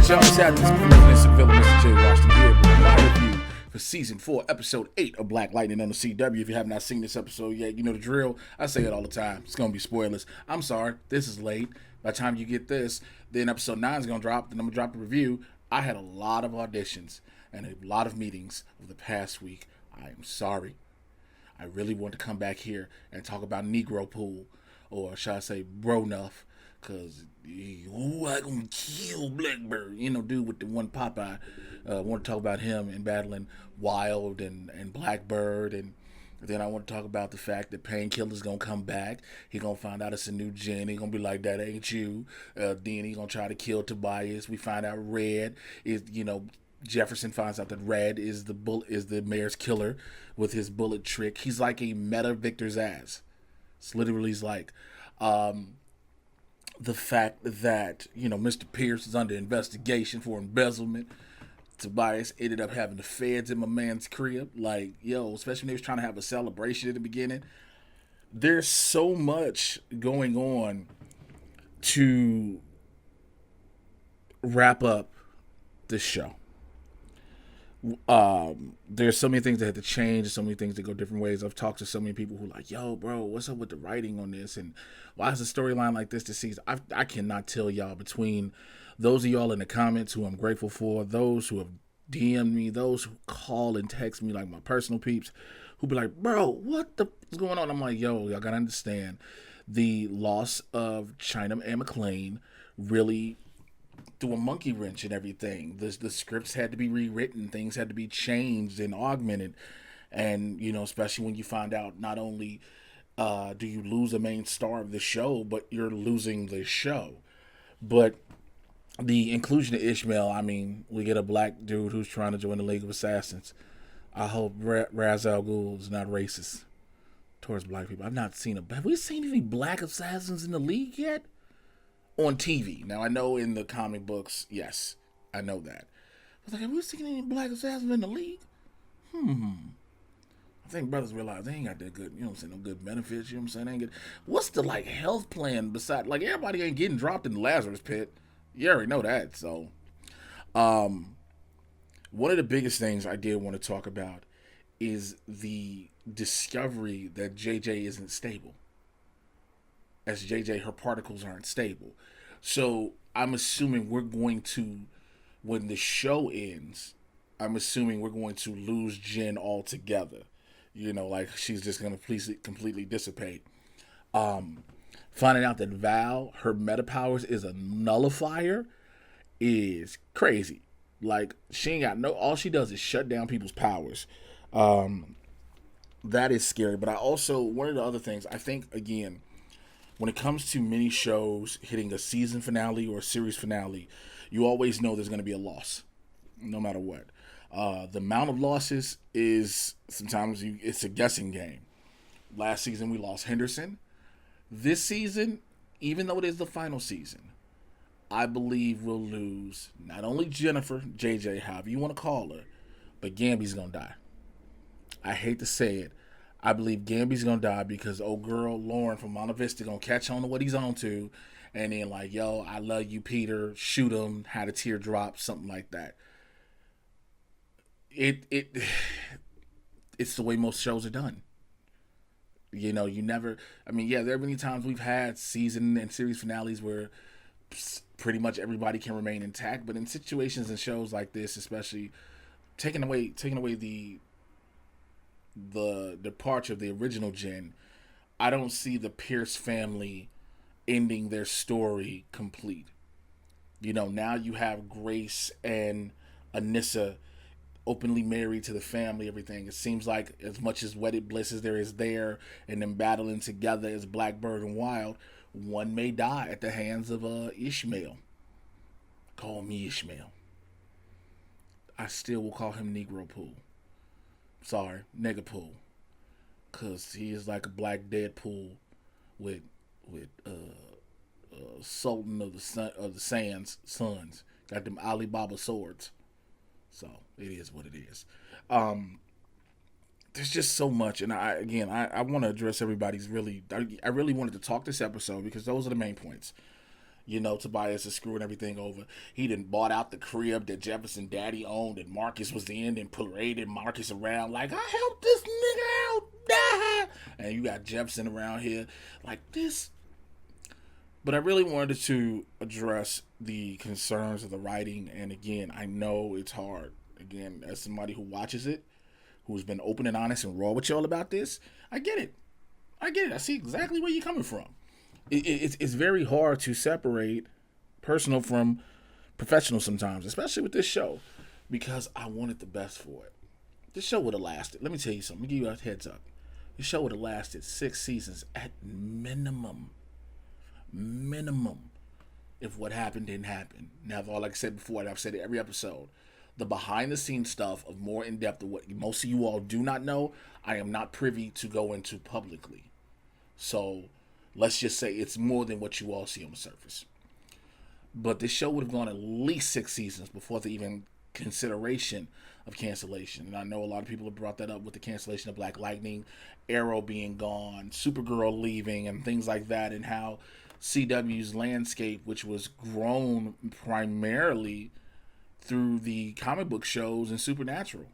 y'all? What's happening? It's President Seville, Mr. J. Washington here with my review for Season 4, Episode 8 of Black Lightning on the CW. If you have not seen this episode yet, you know the drill. I say it all the time. It's going to be spoilers. I'm sorry. This is late. By the time you get this, then Episode 9 is going to drop. Then I'm going to drop the review. I had a lot of auditions and a lot of meetings over the past week. I am sorry. I really want to come back here and talk about Negro Pool, or shall I say Bro Nuff, because who I gonna kill Blackbird? You know, dude with the one Popeye. Want to talk about him and battling Wild and Blackbird, and then I want to talk about the fact that Painkiller's gonna come back. He gonna find out it's a new gen. He gonna be like, "That ain't you." Then he gonna try to kill Tobias. We find out Red is, Jefferson finds out that Red is the mayor's killer with his bullet trick. He's like a meta Victor Zsasz. It's literally like the fact that Mr. Pierce is under investigation for embezzlement. Tobias ended up having the feds in my man's crib. Like, especially when they was trying to have a celebration at the beginning. There's so much going on to wrap up this show. There's so many things that had to change, so many things that go different ways. I've talked to so many people who are like, "Yo, bro, what's up with the writing on this? And why is the storyline like this season?" I cannot tell y'all, between those of y'all in the comments who I'm grateful for, those who have DM'd me, those who call and text me, like my personal peeps, who be like, "Bro, what the is going on?" I'm like, "Yo, y'all gotta understand, the loss of China and McClain really threw a monkey wrench in everything. The scripts had to be rewritten, things had to be changed and augmented, and especially when you find out not only do you lose a main star of the show, but you're losing the show. But the inclusion of Ishmael, I mean, we get a black dude who's trying to join the League of Assassins. I hope Ra's al Ghul is not racist towards black people. Have we seen any black assassins in the League yet? On TV. Now, I know in the comic books, yes, I know that. I was like, have we seen any black assassins in the League? I think brothers realize they ain't got that good, no good benefits, They ain't get. What's the, health plan beside, everybody ain't getting dropped in the Lazarus pit. You already know that, so. One of the biggest things I did want to talk about is the discovery that JJ isn't stable. As JJ, her particles aren't stable. So I'm assuming when the show ends, I'm assuming we're going to lose Jen altogether. She's just going to completely dissipate. Finding out that Val, her meta powers is a nullifier, is crazy. She ain't got all she does is shut down people's powers. That is scary. But one of the other things, I think, again, when it comes to mini shows hitting a season finale or a series finale, you always know there's going to be a loss, no matter what. The amount of losses is sometimes it's a guessing game. Last season we lost Henderson. This season, even though it is the final season, I believe we'll lose not only Jennifer, JJ, however you want to call her, but Gamby's going to die. I hate to say it. I believe Gamby's gonna die because old girl Lauren from Monta Vista gonna catch on to what he's on to, and then "Yo, I love you, Peter." Shoot him, had a teardrop, something like that. It's the way most shows are done. You never. I mean, yeah, there are many times we've had season and series finales where pretty much everybody can remain intact, but in situations and shows like this, especially taking away the departure of the original Jen, I don't see the Pierce family ending their story complete. Now you have Grace and Anissa openly married to the family, everything. It seems like as much as wedded bliss as there is there, and them battling together as Blackbird and Wild, one may die at the hands of Ishmael. Call me Ishmael. I still will call him Negro Pool. Sorry, Negapool, cause he is like a black Deadpool with Sultan of the Sands sons. Got them Alibaba swords. So it is what it is. There's just so much, and I want to address everybody's I really wanted to talk this episode because those are the main points. Tobias is screwing everything over. He done bought out the crib that Jefferson daddy owned and Marcus was in and paraded Marcus around like, I helped this nigga out. Ah! And you got Jefferson around here like this. But I really wanted to address the concerns of the writing. And again, I know it's hard. Again, as somebody who watches it, who's been open and honest and raw with y'all about this, I get it. I get it. I see exactly where you're coming from. It's very hard to separate personal from professional sometimes, especially with this show, because I wanted the best for it. This show would have lasted. Let me tell you something. Let me give you a heads up. This show would have lasted 6 seasons at minimum. Minimum. If what happened didn't happen. Now, like I said before, and I've said it every episode, the behind the scenes stuff of more in depth of what most of you all do not know, I am not privy to go into publicly. So let's just say it's more than what you all see on the surface. But this show would have gone at least 6 seasons before the even consideration of cancellation. And I know a lot of people have brought that up with the cancellation of Black Lightning, Arrow being gone, Supergirl leaving, and things like that, and how CW's landscape, which was grown primarily through the comic book shows and Supernatural,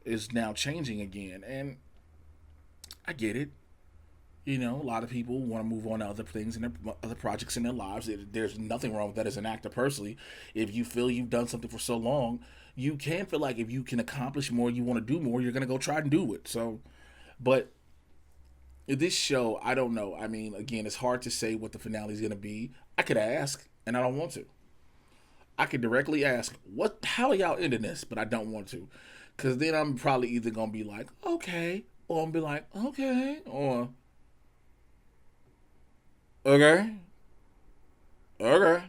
is now changing again. And I get it. A lot of people want to move on to other things and other projects in their lives. There's nothing wrong with that as an actor personally. If you feel you've done something for so long, you can feel like if you can accomplish more, you want to do more, you're going to go try and do it. So, but this show, I don't know. I mean, again, it's hard to say what the finale is going to be. I could ask, and I don't want to. I could directly ask, how are y'all ending this? But I don't want to. Because then I'm probably either going to be like, okay, or I'm going to be like, okay, or okay. Okay.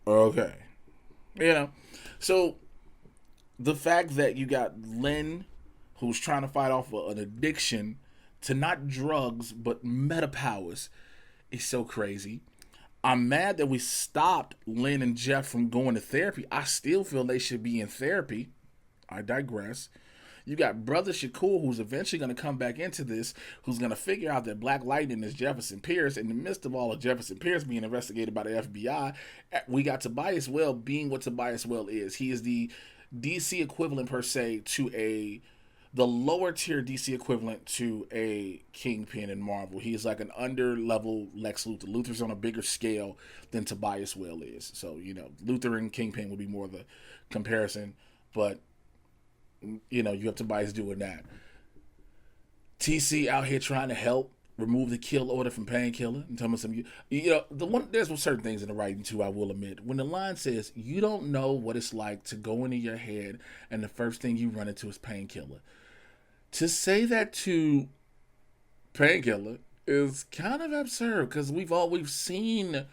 Okay. So the fact that you got Lynn, who's trying to fight off an addiction to not drugs, but meta powers, is so crazy. I'm mad that we stopped Lynn and Jeff from going to therapy. I still feel they should be in therapy. I digress. You got Brother Shakur, who's eventually going to come back into this, who's going to figure out that Black Lightning is Jefferson Pierce. In the midst of all of Jefferson Pierce being investigated by the FBI, we got Tobias Well being what Tobias Well is. He is the DC equivalent, per se, to the lower tier DC equivalent to a Kingpin in Marvel. He is like an under level Lex Luthor. Luthor's on a bigger scale than Tobias Well is. So, Luthor and Kingpin would be more of the comparison. But you have Tobias doing that. TC out here trying to help remove the kill order from Painkiller and tell me some. There's certain things in the writing too. I will admit, when the line says you don't know what it's like to go into your head and the first thing you run into is Painkiller, to say that to Painkiller is kind of absurd because we've seen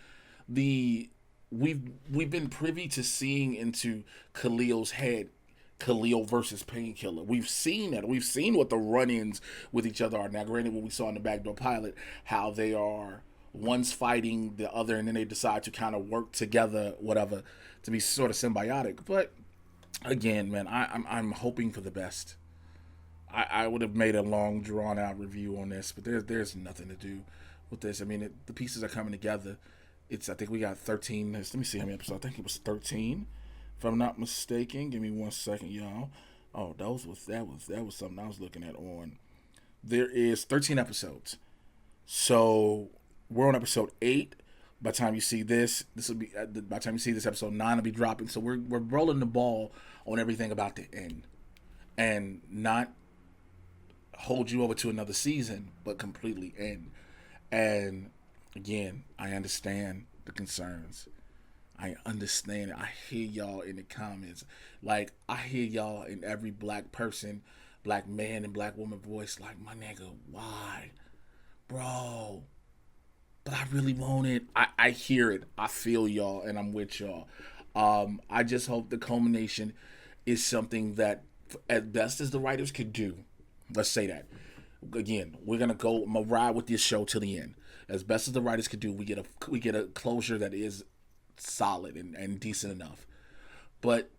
we've been privy to seeing into Khalil's head. Khalil versus Painkiller. We've seen that. We've seen what the run-ins with each other are. Now, granted, what we saw in the Backdoor Pilot, how they are one's fighting the other, and then they decide to kind of work together, whatever, to be sort of symbiotic. But again, man, I'm hoping for the best. I would have made a long, drawn-out review on this, but there's nothing to do with this. I mean, the pieces are coming together. I think we got 13. Let me see how many episodes. I think it was 13. If I'm not mistaken, give me 1 second, y'all. Oh, that was something I was looking at on. There is 13 episodes, so we're on episode 8. By the time you see this will be by the time you see this, episode 9 will be dropping. So we're rolling the ball on everything about the end, and not hold you over to another season, but completely end. And again, I understand the concerns. I understand it. I hear y'all in the comments. Like, I hear y'all in every black person, black man and black woman voice. Like, my nigga, why? Bro. But I really want it. I hear it. I feel y'all, and I'm with y'all. I just hope the culmination is something that, as best as the writers could do, let's say that. Again, I'm gonna ride with this show till the end. As best as the writers could do, we get a closure that is solid and decent enough. But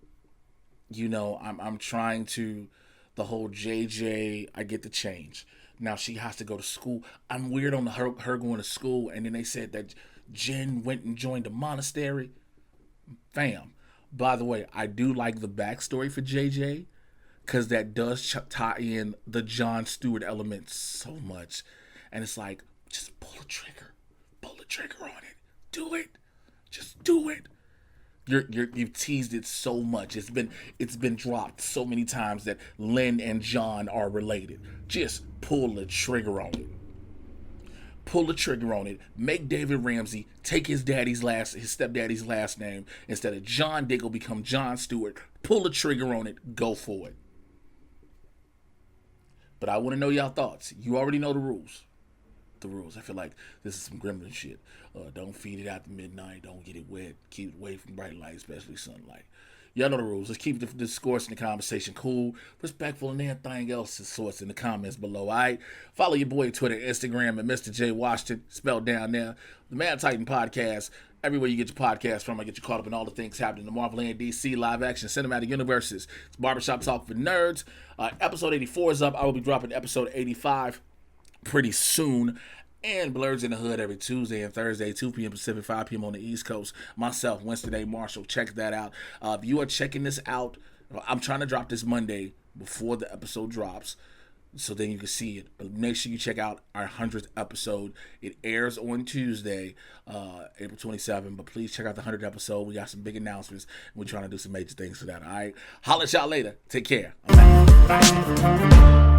I'm trying to, the whole JJ, I get the change. Now she has to go to school. I'm weird on her going to school, and then they said that Jen went and joined a monastery. Fam. By the way, I do like the backstory for JJ because that does tie in the Jon Stewart element so much, and it's like just pull the trigger on it, do it, just do it. You've teased it so much. It's been dropped so many times that Lynn and John are related. Just pull the trigger on it. Pull the trigger on it. Make David Ramsey take his stepdaddy's last name instead of John Diggle become Jon Stewart. Pull the trigger on it. Go for it. But I want to know y'all thoughts. You already know the rules. I feel like this is some gremlin shit. Don't feed it after midnight. Don't get it wet. Keep it away from bright light, especially sunlight. Y'all know the rules. Let's keep the discourse and the conversation cool, respectful, and anything else is sourced in the comments below. All right. Follow your boy Twitter, Instagram, at Mr. J Washington, spelled down there. The Mad Titan Podcast. Everywhere you get your podcast from, I get you caught up in all the things happening in the Marvel and DC live action cinematic universes. It's Barbershop Talk for Nerds. Episode 84 is up. I will be dropping episode 85 pretty soon. And Blurs in the Hood every Tuesday and Thursday, 2 p.m. Pacific, 5 p.m. on the East Coast. Myself, Winston A. Marshall. Check that out. If you are checking this out, I'm trying to drop this Monday before the episode drops, so then you can see it. But make sure you check out our 100th episode. It airs on Tuesday, April 27th. But please check out the 100th episode. We got some big announcements. We're trying to do some major things for that. All right. Holla at y'all later. Take care. I'm out.